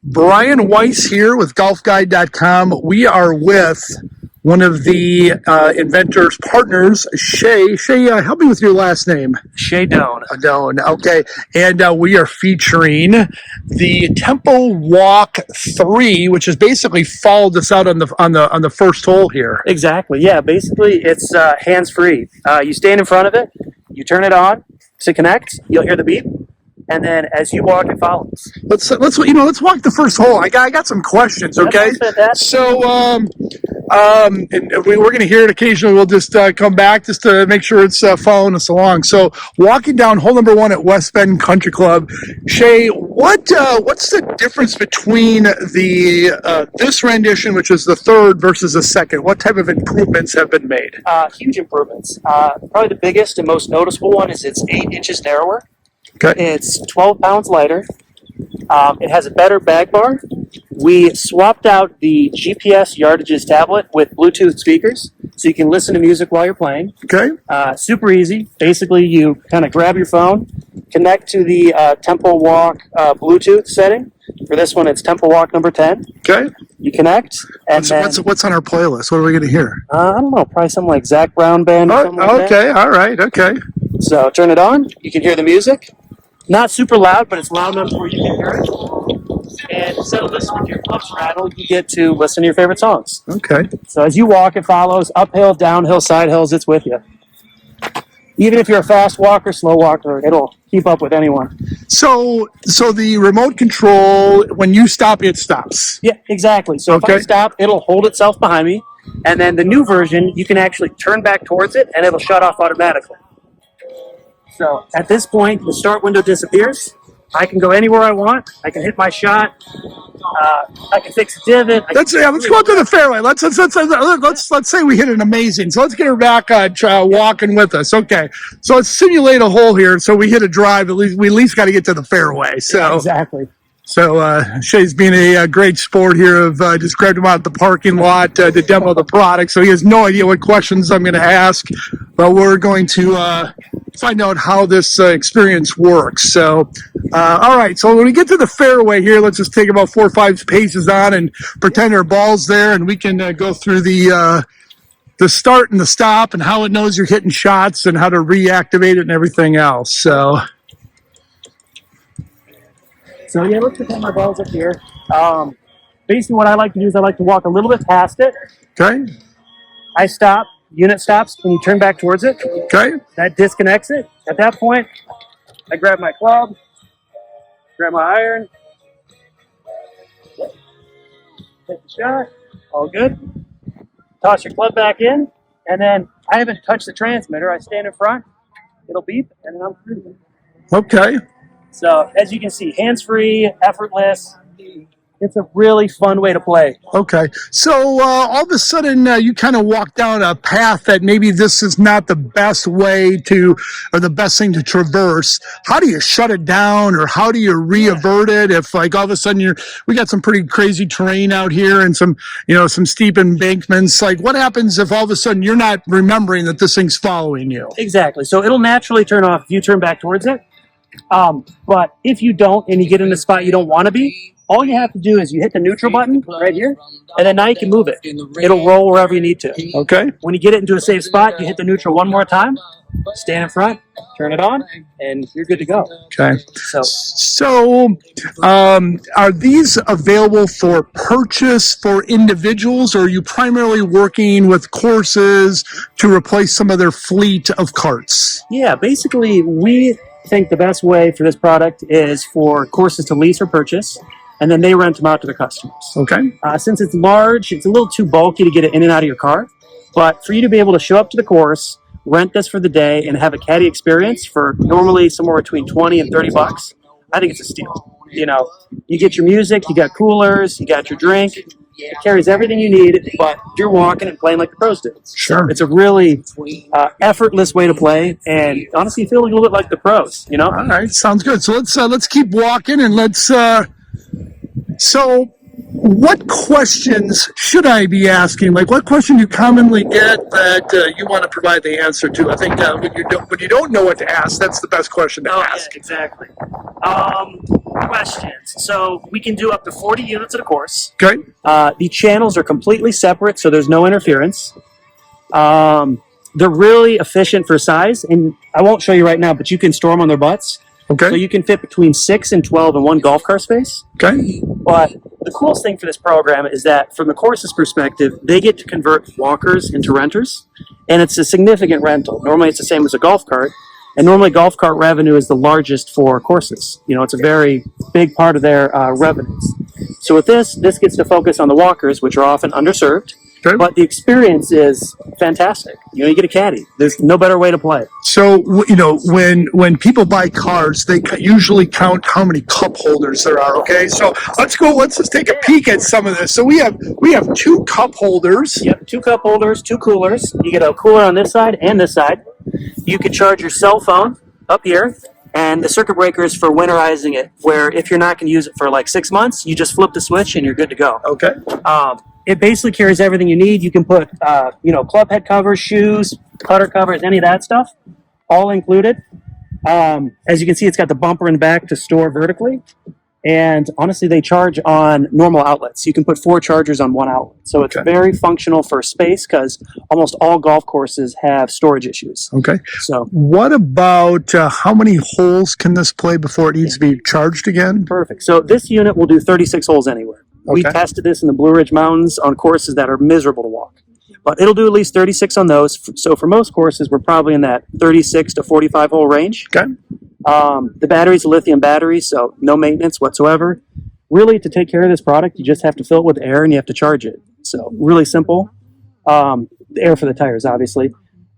Brian Weiss here with golfguide.com. We are with one of the inventor's partners, Shay. Shay, help me with your last name. Shay Doan. Doan. Okay. And we are featuring the Tempo Walk 3, which has basically followed us out on the first hole here. Exactly. Yeah. Basically, it's hands-free. You stand in front of it, you turn it on to connect. You'll hear the beep, and then as you walk, it follows. Let's walk the first hole. I got some questions. Okay. So and we're going to hear it occasionally. We'll just come back just to make sure it's following us along. So walking down hole number 1 at West Bend Country Club, Shay, what's the difference between the this rendition, which is the third, versus the second? What type of improvements have been made? Huge improvements. Probably the biggest and most noticeable one is it's 8 inches narrower. Okay. It's 12 pounds lighter. It has a better bag bar. We swapped out the GPS Yardages tablet with Bluetooth speakers, so you can listen to music while you're playing. Okay. Super easy. Basically, you kind of grab your phone, connect to the Tempo Walk Bluetooth setting. For this one, it's Tempo Walk number 10. Okay. You connect, and what's on our playlist? What are we going to hear? I don't know, probably something like Zach Brown Band. Or something like okay. That. All right. Okay. So turn it on. You can hear the music. Not super loud, but it's loud enough where you can hear it. And instead of listening to your clubs rattle, you get to listen to your favorite songs. Okay. So as you walk, it follows. Uphill, downhill, side hills, it's with you. Even if you're a fast walker, slow walker, it'll keep up with anyone. So the remote control, when you stop, it stops. Yeah, exactly. So if I stop, it'll hold itself behind me. And then the new version, you can actually turn back towards it, and it'll shut off automatically. So at this point, the start window disappears. I can go anywhere I want. I can hit my shot. I can fix a divot. Let's go up to the fairway. Let's say we hit an amazing. So let's get her back walking with us. Okay. So let's simulate a hole here. So we hit a drive. We at least got to get to the fairway. So yeah, exactly. So Shay's being a great sport here of just grabbed him out of the parking lot to demo the product. So he has no idea what questions I'm going to ask, but we're going to find out how this experience works. So, all right. So when we get to the fairway here, let's just take about 4 or 5 paces on and pretend our ball's there, and we can go through the start and the stop and how it knows you're hitting shots and how to reactivate it and everything else. So yeah, let's pretend my ball's up here. Basically what I like to do is I like to walk a little bit past it. Okay. I stop, unit stops, and you turn back towards it. Okay. That disconnects it. At that point, I grab my club, grab my iron, take the shot, all good. Toss your club back in, and then I haven't touched the transmitter. I stand in front, it'll beep, and then I'm through. Okay. So, as you can see, hands-free, effortless. It's a really fun way to play. Okay. So, all of a sudden, you kind of walk down a path that maybe this is not the best way to, or the best thing to traverse. How do you shut it down, or how do you re-avert it? If, like, all of a sudden we got some pretty crazy terrain out here and some steep embankments. Like, what happens if all of a sudden you're not remembering that this thing's following you? Exactly. So, it'll naturally turn off if you turn back towards it. But if you don't, and you get in a spot you don't want to be, all you have to do is you hit the neutral button right here, and then now you can move it. It'll roll wherever you need to. Okay. When you get it into a safe spot, you hit the neutral one more time, stand in front, turn it on, and you're good to go. Okay. So, are these available for purchase for individuals, or are you primarily working with courses to replace some of their fleet of carts? Yeah, basically, we think the best way for this product is for courses to lease or purchase, and then they rent them out to their customers. Okay. Since it's large, it's a little too bulky to get it in and out of your car, but for you to be able to show up to the course, rent this for the day, and have a caddy experience for normally somewhere between $20 and $30, I think it's a steal. You get your music, you got coolers, you got your drink. It carries everything you need, but you're walking and playing like the pros do. Sure. So it's a really effortless way to play, and honestly, you feel a little bit like the pros. All right, sounds good. So let's keep walking, and let's. So what questions should I be asking? Like, what question do you commonly get that you want to provide the answer to? I think when you don't know what to ask, that's the best question to ask. Yeah, exactly. Questions. So we can do up to 40 units at a course. Okay. The channels are completely separate, so there's no interference. They're really efficient for size, and I won't show you right now, but you can store them on their butts. Okay. So you can fit between 6 and 12 in one golf car space. Okay. But the coolest thing for this program is that from the course's perspective, they get to convert walkers into renters, and it's a significant rental. Normally it's the same as a golf cart, and normally golf cart revenue is the largest for courses. You know, it's a very big part of their revenues. So with this gets to focus on the walkers, which are often underserved, Okay. but the experience is fantastic. You know, you get a caddy. There's no better way to play. So, when people buy cars, they usually count how many cup holders there are. Okay, so let's just take a peek at some of this. So we have 2 cup holders. Yep, 2 cup holders, 2 coolers. You get a cooler on this side and this side. You can charge your cell phone up here, and the circuit breaker is for winterizing it, where if you're not going to use it for like 6 months, you just flip the switch and you're good to go. Okay. It basically carries everything you need. You can put, club head covers, shoes, putter covers, any of that stuff, all included. As you can see, it's got the bumper in the back to store vertically. And honestly, they charge on normal outlets. You can put 4 chargers on one outlet. So it's Okay. very functional for space because almost all golf courses have storage issues. Okay. So What about how many holes can this play before it needs to be charged again? perfect. So this unit will do 36 holes anywhere. We Okay. tested this in the Blue Ridge Mountains on courses that are miserable to walk. But it'll do at least 36 on those. So for most courses, we're probably in that 36 to 45 hole range. Okay. The battery's a lithium battery, so no maintenance whatsoever. Really, to take care of this product, you just have to fill it with air and you have to charge it. So really simple. The air for the tires, obviously.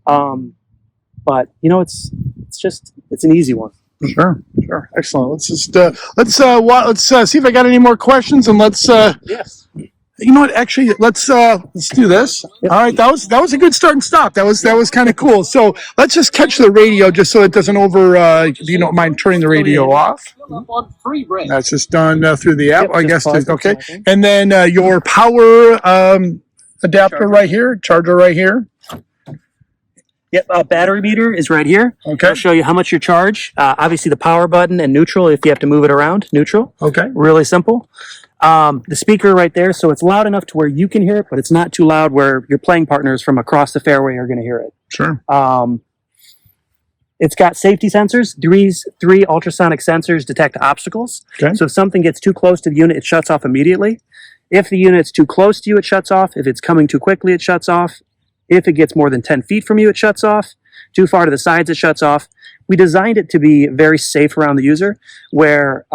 But it's an easy one. Sure. Excellent. Let's see if I got any more questions, and let's. Yes. You know what? Actually, let's do this. Yep. All right, that was a good start and stop. That was kind of cool. So let's just catch the radio, just so it doesn't you don't mind turning the radio off. That's just done through the app. Yep, I just guess. pause Okay. the second. And then your power adapter right here, charger right here. Yep, battery meter is right here. Okay. I'll show you how much you charge. Obviously, the power button and neutral if you have to move it around. Neutral. Okay. Really simple. The speaker right there, so it's loud enough to where you can hear it, but it's not too loud where your playing partners from across the fairway are going to hear it. Sure. It's got safety sensors. Three ultrasonic sensors detect obstacles. Okay. So if something gets too close to the unit, it shuts off immediately. If the unit's too close to you, it shuts off. If it's coming too quickly, it shuts off. If it gets more than 10 feet from you, it shuts off. Too far to the sides, it shuts off. We designed it to be very safe around the user, where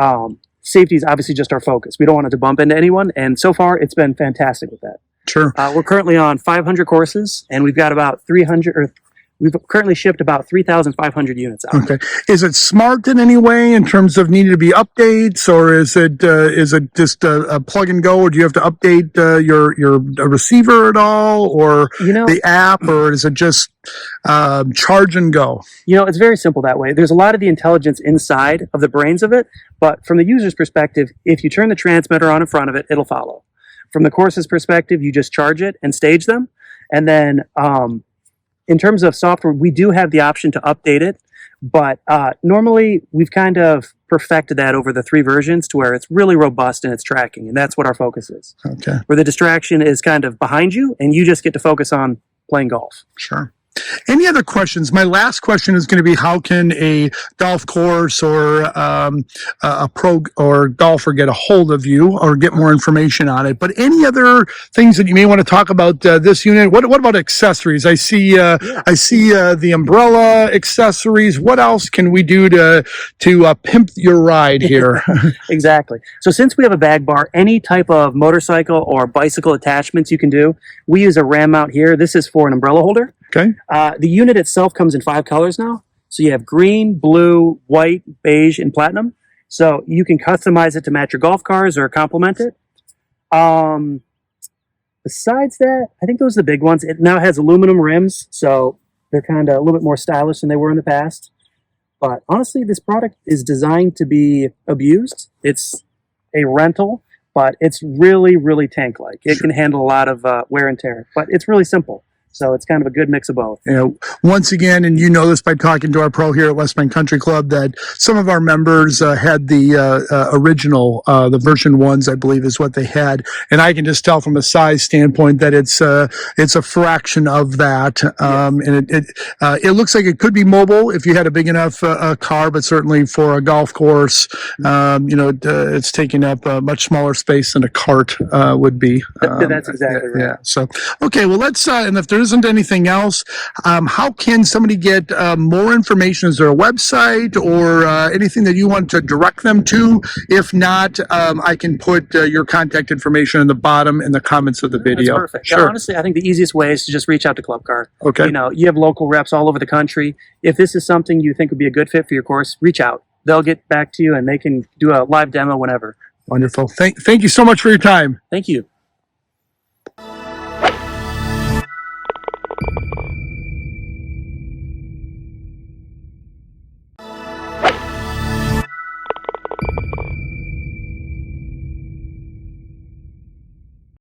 safety is obviously just our focus. We don't want it to bump into anyone, and so far, it's been fantastic with that. Sure. We're currently on 500 courses, and we've got about 300, or we've currently shipped about 3,500 units out. Okay. Is it smart in any way in terms of needing to be updates, or is it just a plug and go, or do you have to update your receiver at all, or the app, or is it just charge and go? It's very simple that way. There's a lot of the intelligence inside of the brains of it, but from the user's perspective, if you turn the transmitter on in front of it, it'll follow. From the course's perspective, you just charge it and stage them, and then in terms of software, we do have the option to update it, but normally we've kind of perfected that over the 3 versions to where it's really robust in its tracking, and that's what our focus is. Okay. Where the distraction is kind of behind you, and you just get to focus on playing golf. Sure. Any other questions? My last question is going to be, how can a golf course or a pro or golfer get a hold of you or get more information on it? But any other things that you may want to talk about this unit? What about accessories? I see the umbrella accessories. What else can we do to pimp your ride here? Exactly. So since we have a bag bar, any type of motorcycle or bicycle attachments you can do. We use a ram mount here. This is for an umbrella holder. Okay. The unit itself comes in 5 colors now. So you have green, blue, white, beige, and platinum. So you can customize it to match your golf cars or complement it. Besides that, I think those are the big ones. It now has aluminum rims, so they're kind of a little bit more stylish than they were in the past. But honestly, this product is designed to be abused. It's a rental, but it's really, really tank-like. It can handle a lot of wear and tear, but it's really simple. So it's kind of a good mix of both. You know, once again, and you know this by talking to our pro here at West Bend Country Club, that some of our members had the original, the version ones, I believe, is what they had, and I can just tell from a size standpoint that it's a fraction of that, and it looks like it could be mobile if you had a big enough car, but certainly for a golf course, it's taking up a much smaller space than a cart would be. That's exactly right. Yeah. So okay, well let's and if there isn't anything else, how can somebody get more information? Is there a website or anything that you want to direct them to? If not, I can put your contact information in the bottom in the comments of the video. That's perfect. Sure. Honestly, I think the easiest way is to just reach out to Club Car. Okay. You know, you have local reps all over the country. If this is something you think would be a good fit for your course, reach out. They'll get back to you and they can do a live demo whenever. Wonderful. Thank you so much for your time. Thank you.